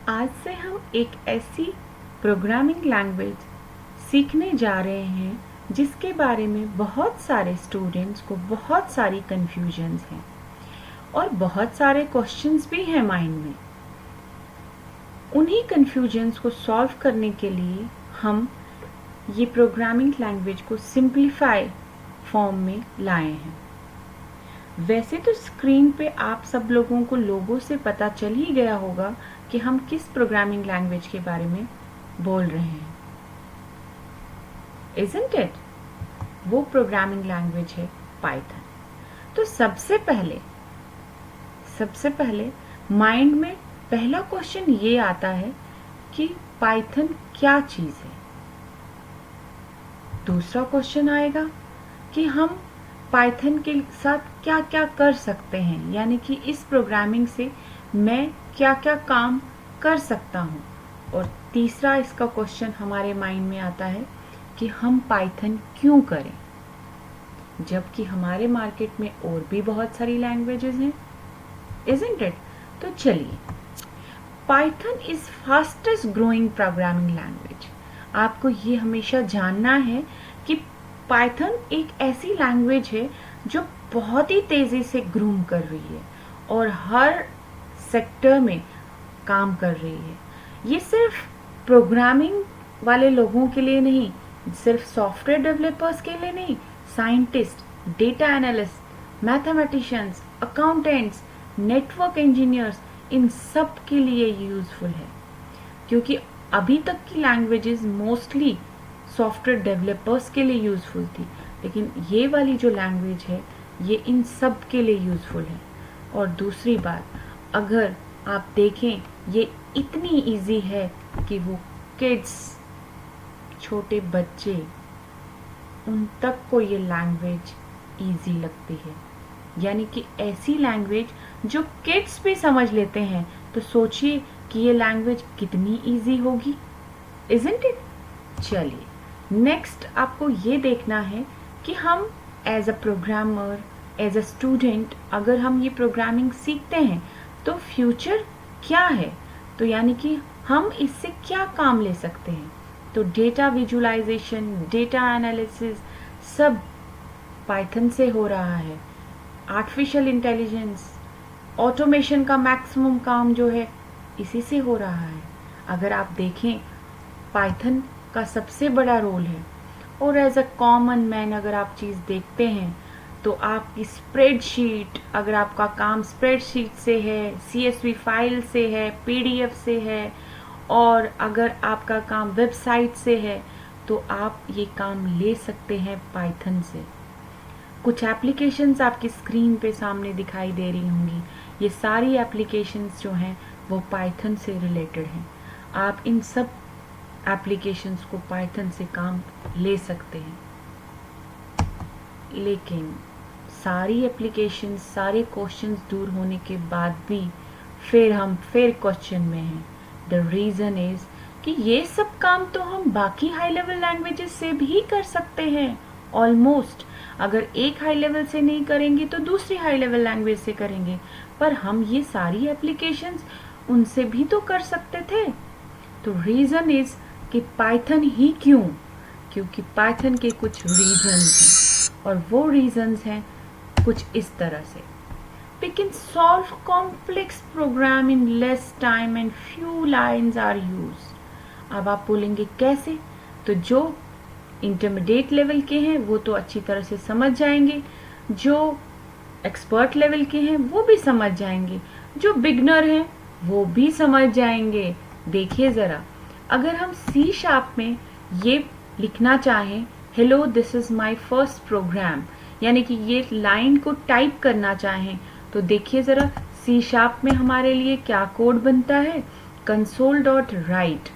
आज से हम एक ऐसी प्रोग्रामिंग लैंग्वेज सीखने जा रहे हैं जिसके बारे में बहुत सारे स्टूडेंट्स को बहुत सारी कन्फ्यूजन्स हैं और बहुत सारे क्वेश्चंस भी हैं माइंड में। उन्हीं कन्फ्यूजन्स को सॉल्व करने के लिए हम ये प्रोग्रामिंग लैंग्वेज को सिंप्लीफाई फॉर्म में लाए हैं। वैसे तो स्क्रीन पे आप सब लोगों को लोगों से पता चल ही गया होगा कि हम किस प्रोग्रामिंग लैंग्वेज के बारे में बोल रहे हैं, isn't it? वो प्रोग्रामिंग लैंग्वेज है पाइथन। तो सबसे पहले माइंड में पहला क्वेश्चन ये आता है कि पाइथन क्या चीज है। दूसरा क्वेश्चन आएगा कि हम पाइथन के साथ क्या क्या कर सकते हैं, यानी कि इस प्रोग्रामिंग से मैं क्या क्या काम कर सकता हूँ। और तीसरा इसका क्वेश्चन हमारे माइंड में आता है कि हम पाइथन क्यों करें, जबकि हमारे मार्केट में और भी बहुत सारी लैंग्वेजेस हैं, isn't it? तो चलिए, Python is fastest growing programming language. आपको ये हमेशा जानना है कि पाइथन एक ऐसी लैंग्वेज है जो बहुत ही तेजी से ग्रूम कर रही है और हर सेक्टर में काम कर रही है। ये सिर्फ प्रोग्रामिंग वाले लोगों के लिए नहीं, सिर्फ सॉफ्टवेयर डेवलपर्स के लिए नहीं, scientist, data analyst, mathematicians, accountants, network engineers, इन सब के लिए यूजफुल है। क्योंकि अभी तक की लैंग्वेजेस मोस्टली सॉफ्टवेयर डेवलपर्स के लिए यूजफुल थी, लेकिन ये वाली जो लैंग्वेज है ये इन सब के लिए यूजफुल है। और दूसरी बात, अगर आप देखें ये इतनी इजी है कि वो किड्स, छोटे बच्चे, उन तक को ये लैंग्वेज इजी लगती है। यानी कि ऐसी लैंग्वेज जो किड्स भी समझ लेते हैं, तो सोचिए कि ये लैंग्वेज कितनी इजी होगी, isn't it? चलिए, नेक्स्ट आपको ये देखना है कि हम as a programmer, as a student, अगर हम ये प्रोग्रामिंग सीखते हैं तो फ्यूचर क्या है। तो यानी कि हम इससे क्या काम ले सकते हैं। तो डेटा विजुअलाइजेशन, डेटा एनालिसिस सब पाइथन से हो रहा है। आर्टिफिशियल इंटेलिजेंस, ऑटोमेशन का मैक्सिमम काम जो है इसी से हो रहा है। अगर आप देखें, पाइथन का सबसे बड़ा रोल है। और एज अ कॉमन मैन अगर आप चीज़ देखते हैं तो आपकी स्प्रेडशीट, अगर आपका काम स्प्रेडशीट से है, CSV फाइल से है, PDF से है, और अगर आपका काम वेबसाइट से है, तो आप ये काम ले सकते हैं पाइथन से। कुछ एप्लीकेशंस आपकी स्क्रीन पे सामने दिखाई दे रही होंगी, ये सारी एप्लीकेशंस जो हैं वो पाइथन से रिलेटेड हैं। आप इन सब एप्लीकेशंस को पाइथन से काम ले सकते हैं। लेकिन सारी एप्लीकेशंस, सारे क्वेश्चंस दूर होने के बाद भी हम क्वेश्चन में हैं। द रीज़न इज कि ये सब काम तो हम बाकी हाई लेवल लैंग्वेजेस से भी कर सकते हैं ऑलमोस्ट। अगर एक हाई लेवल से नहीं करेंगे तो दूसरी हाई लेवल लैंग्वेज से करेंगे, पर हम ये सारी एप्लीकेशंस उनसे भी तो कर सकते थे। तो रीज़न इज कि पाइथन ही क्यों? क्योंकि पाइथन के कुछ रीजंस हैं, और वो रीजंस हैं कुछ इस तरह से। We can solve complex program in less time and few lines are used. अब आप बोलेंगे कैसे? तो जो इंटरमीडिएट लेवल के हैं वो तो अच्छी तरह से समझ जाएंगे, जो एक्सपर्ट लेवल के हैं वो भी समझ जाएंगे, जो बिगनर हैं वो भी समझ जाएंगे। देखिए ज़रा, अगर हम C# में ये लिखना चाहें, hello this is my first program, यानी कि ये लाइन को टाइप करना चाहें, तो देखिए ज़रा C# में हमारे लिए क्या कोड बनता है। console.write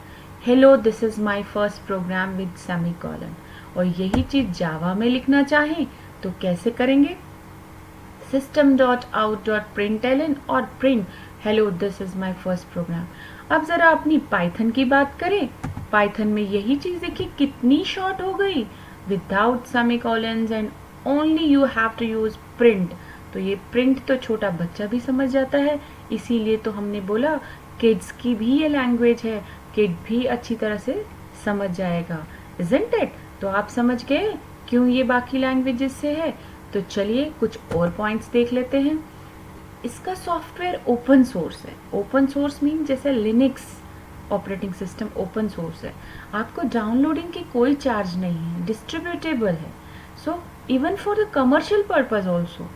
hello this is my first program with semicolon. और यही चीज़ जावा में लिखना चाहें तो कैसे करेंगे, system.out.println और print hello this is my first program. अब ज़रा अपनी पाइथन की बात करें, पाइथन में यही चीज़ देखिए कितनी शॉर्ट हो गई, without semicolons and only you have to use print. तो ये प्रिंट तो छोटा बच्चा भी समझ जाता है, इसीलिए तो हमने बोला किड्स की भी ये लैंग्वेज है, किड भी अच्छी तरह से समझ जाएगा, isn't it? तो आप समझ गए क्यों ये बाकी लैंग्वेजेस से है। तो चलिए कुछ और पॉइंट्स देख लेते हैं। इसका सॉफ्टवेयर ओपन सोर्स है। ओपन सोर्स मीन जैसे Linux operating system open source है, आपको डाउनलोडिंग की कोई चार्ज नहीं है, डिस्ट्रीब्यूटेबल है, so even for the commercial purpose also.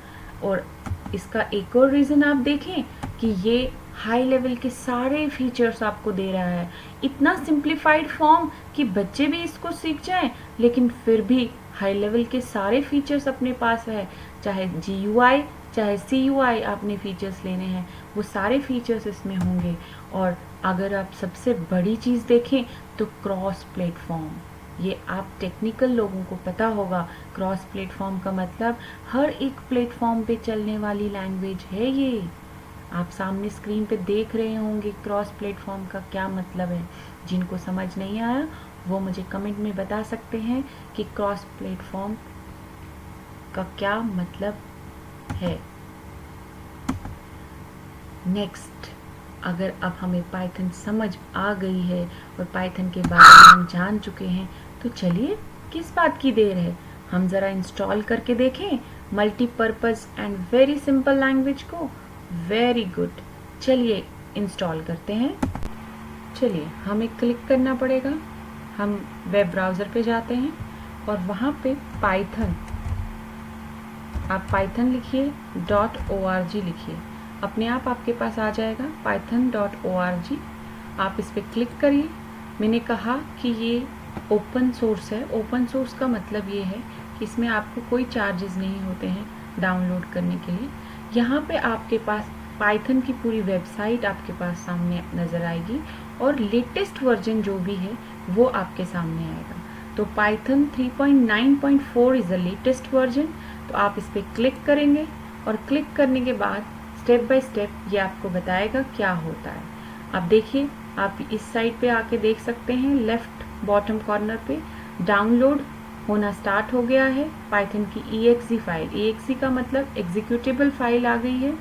और इसका एक और रीज़न आप देखें कि ये हाई लेवल के सारे फीचर्स आपको दे रहा है, इतना सिंप्लीफाइड फॉर्म कि बच्चे भी इसको सीख जाएं, लेकिन फिर भी हाई लेवल के सारे फीचर्स अपने पास है। चाहे GUI चाहे CUI आपने फीचर्स लेने हैं, वो सारे फीचर्स इसमें होंगे। और अगर आप सबसे बड़ी चीज़ देखें तो क्रॉस प्लेटफॉर्म, ये आप टेक्निकल लोगों को पता होगा। क्रॉस प्लेटफॉर्म का मतलब हर एक प्लेटफॉर्म पे चलने वाली लैंग्वेज है ये। आप सामने स्क्रीन पे देख रहे होंगे क्रॉस प्लेटफॉर्म का क्या मतलब है। जिनको समझ नहीं आया वो मुझे कमेंट में बता सकते हैं कि क्रॉस प्लेटफॉर्म का क्या मतलब है। नेक्स्ट, अगर अब हमें पाइथन समझ आ गई है और पाइथन के बारे में हम जान चुके हैं, तो चलिए किस बात की देर है, हम ज़रा इंस्टॉल करके देखें multipurpose and very simple language को। वेरी गुड, चलिए इंस्टॉल करते हैं। चलिए हमें क्लिक करना पड़ेगा, हम वेब ब्राउज़र पे जाते हैं और वहाँ पे पाइथन, आप पाइथन लिखिए .org लिखिए, अपने आप आपके पास आ जाएगा python.org। आप इस पर क्लिक करिए। मैंने कहा कि ये ओपन सोर्स है। ओपन सोर्स का मतलब ये है कि इसमें आपको कोई चार्जेस नहीं होते हैं डाउनलोड करने के लिए। यहाँ पे आपके पास पाइथन की पूरी वेबसाइट आपके पास सामने नज़र आएगी और लेटेस्ट वर्जन जो भी है वो आपके सामने आएगा। तो Python 3.9.4 is the latest version. तो आप इस पर क्लिक करेंगे और क्लिक करने के बाद स्टेप बाय स्टेप ये आपको बताएगा क्या होता है। आप देखिए, आप इस साइड पे आके देख सकते हैं, लेफ्ट बॉटम कॉर्नर पे डाउनलोड होना स्टार्ट हो गया है पाइथन की exe फाइल। exe का मतलब एग्जीक्यूटेबल फाइल आ गई है।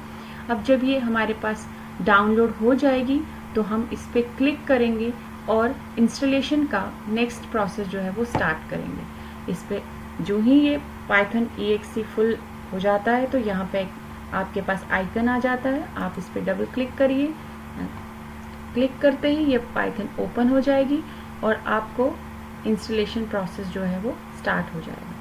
अब जब ये हमारे पास डाउनलोड हो जाएगी तो हम इस पर क्लिक करेंगे और इंस्टॉलेशन का नेक्स्ट प्रोसेस जो है वो स्टार्ट करेंगे। इस पर जो ही ये पाइथन exe फुल हो जाता है तो यहाँ पे आपके पास आइकन आ जाता है, आप इस पर डबल क्लिक करिए। क्लिक करते ही ये पाइथन ओपन हो जाएगी और आपको इंस्टॉलेशन प्रोसेस जो है वो स्टार्ट हो जाएगा।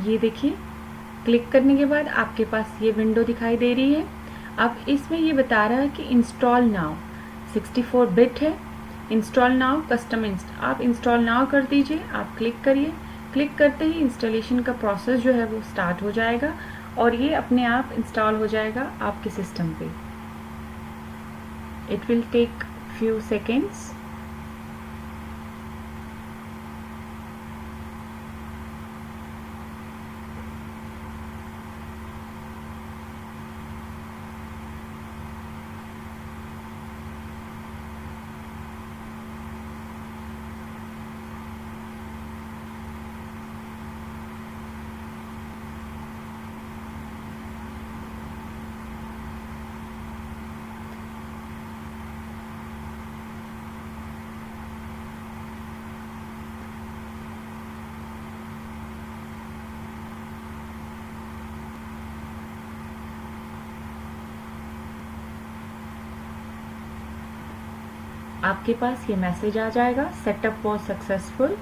ये देखिए, क्लिक करने के बाद आपके पास ये विंडो दिखाई दे रही है। अब इसमें ये बता रहा है कि इंस्टॉल नाउ, 64 बिट है। इंस्टॉल नाउ कस्टम आप इंस्टॉल नाउ कर दीजिए। आप क्लिक करिए, क्लिक करते ही इंस्टॉलेशन का प्रोसेस जो है वो स्टार्ट हो जाएगा और ये अपने आप इंस्टॉल हो जाएगा आपके सिस्टम पे। It will take few seconds. आपके पास ये मैसेज आ जाएगा, सेटअप वॉज सक्सेसफुल।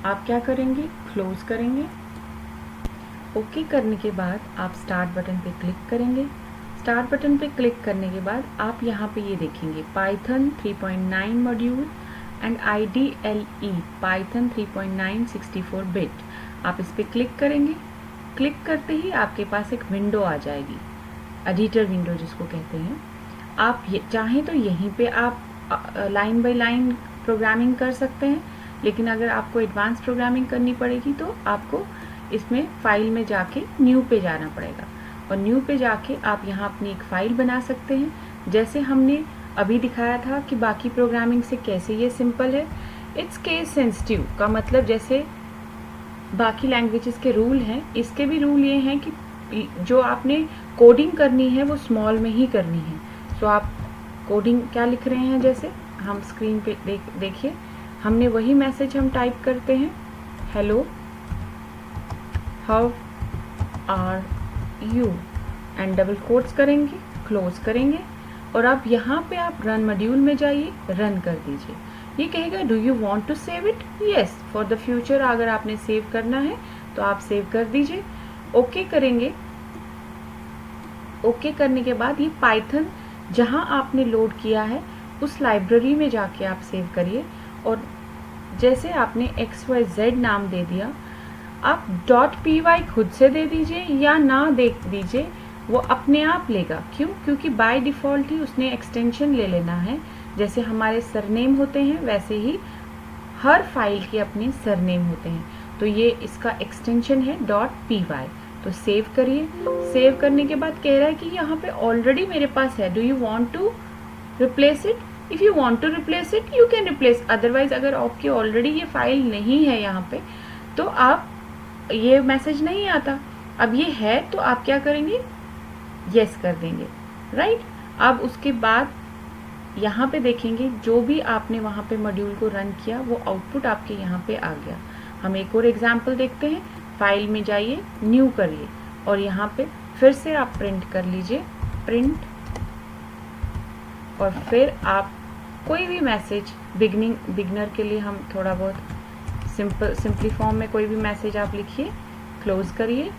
आप क्या करेंगे, क्लोज करेंगे। ओके करने के बाद आप स्टार्ट बटन पे क्लिक करेंगे। स्टार्ट बटन पे क्लिक करने के बाद आप यहाँ पे ये देखेंगे Python 3.9 module and IDLE Python 3.9 64 bit. आप इस पर क्लिक करेंगे। क्लिक करते ही आपके पास एक विंडो आ जाएगी, एडिटर विंडो जिसको कहते हैं। आप ये चाहें तो यहीं पे आप लाइन बाय लाइन प्रोग्रामिंग कर सकते हैं, लेकिन अगर आपको एडवांस प्रोग्रामिंग करनी पड़ेगी तो आपको इसमें फाइल में जाके न्यू पे जाना पड़ेगा और न्यू पे जाके आप यहाँ अपनी एक फाइल बना सकते हैं। जैसे हमने अभी दिखाया था कि बाकी प्रोग्रामिंग से कैसे ये सिंपल है। इट्स केस सेंसिटिव का मतलब जैसे बाकी लैंग्वेजेस के रूल हैं, इसके भी रूल ये हैं कि जो आपने कोडिंग करनी है वो स्मॉल में ही करनी है। सो आप कोडिंग क्या लिख रहे हैं, जैसे हम स्क्रीन पे देखिए हमने वही मैसेज हम टाइप करते हैं, hello how are you, and double quotes करेंगे, क्लोज करेंगे, और अब यहाँ पे आप रन मॉड्यूल में जाइए, रन कर दीजिए। ये कहेगा do you want to save it, yes for the future, अगर आपने सेव करना है तो आप सेव कर दीजिए। ओके करेंगे। ओके करने के बाद ये पाइथन जहाँ आपने लोड किया है उस लाइब्रेरी में जाके आप सेव करिए, और जैसे आपने XYZ नाम दे दिया, आप .py खुद से दे दीजिए या ना दे दीजिए, वो अपने आप लेगा। क्यों? क्योंकि बाय डिफ़ॉल्ट ही उसने एक्सटेंशन ले लेना है। जैसे हमारे सरनेम होते हैं वैसे ही हर फाइल के अपने सरनेम होते हैं, तो ये इसका एक्सटेंशन है .py। तो सेव करिए। सेव करने के बाद कह रहा है कि यहाँ पे ऑलरेडी मेरे पास है, do you want to replace it, if you want to replace it you can replace, otherwise अगर आपकी ऑलरेडी ये फाइल नहीं है यहाँ पे तो आप ये मैसेज नहीं आता। अब ये है तो आप क्या करेंगे, यस कर देंगे, राइट। अब उसके बाद यहाँ पे देखेंगे जो भी आपने वहाँ पे मॉड्यूल को रन किया वो आउटपुट आपके यहाँ पे आ गया। हम एक और एग्जांपल देखते हैं। फाइल में जाइए, न्यू करिए, और यहाँ पे फिर से आप प्रिंट कर लीजिए, प्रिंट, और फिर आप कोई भी मैसेज बिगनर के लिए हम थोड़ा बहुत सिंपली फॉर्म में कोई भी मैसेज आप लिखिए, क्लोज करिए,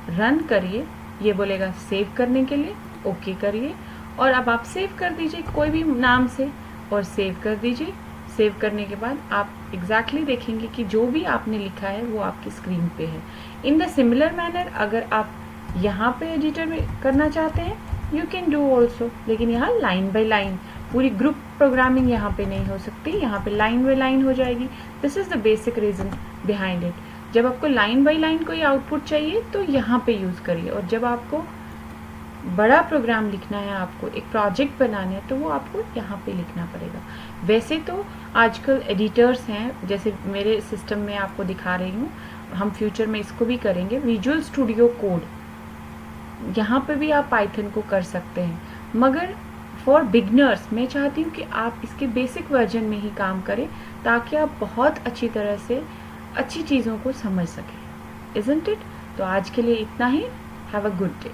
रन करिए, ये बोलेगा सेव करने के लिए, ओके करिए, और अब आप सेव कर दीजिए कोई भी नाम से और सेव कर दीजिए। सेव करने के बाद आप एग्जैक्टली देखेंगे कि जो भी आपने लिखा है वो आपकी स्क्रीन पे है। इन द सिमिलर मैनर अगर आप यहाँ पे एडिटर में करना चाहते हैं यू कैन डू ऑल्सो, लेकिन यहाँ लाइन बाय लाइन, पूरी ग्रुप प्रोग्रामिंग यहाँ पे नहीं हो सकती, यहाँ पे लाइन बाय लाइन हो जाएगी। This is the basic reason behind it. जब आपको लाइन बाय लाइन कोई आउटपुट चाहिए तो यहाँ पे यूज़ करिए, और जब आपको बड़ा प्रोग्राम लिखना है, आपको एक प्रोजेक्ट बनाना है, तो वो आपको यहाँ पे लिखना पड़ेगा। वैसे तो आजकल एडिटर्स हैं, जैसे मेरे सिस्टम में आपको दिखा रही हूँ, हम फ्यूचर में इसको भी करेंगे, विजुअल स्टूडियो कोड, यहाँ पे भी आप पाइथन को कर सकते हैं। मगर फॉर बिगनर्स मैं चाहती हूँ कि आप इसके बेसिक वर्जन में ही काम करें, ताकि आप बहुत अच्छी तरह से अच्छी चीज़ों को समझ सकें। Isn't it? तो आज के लिए इतना ही। Have a good day.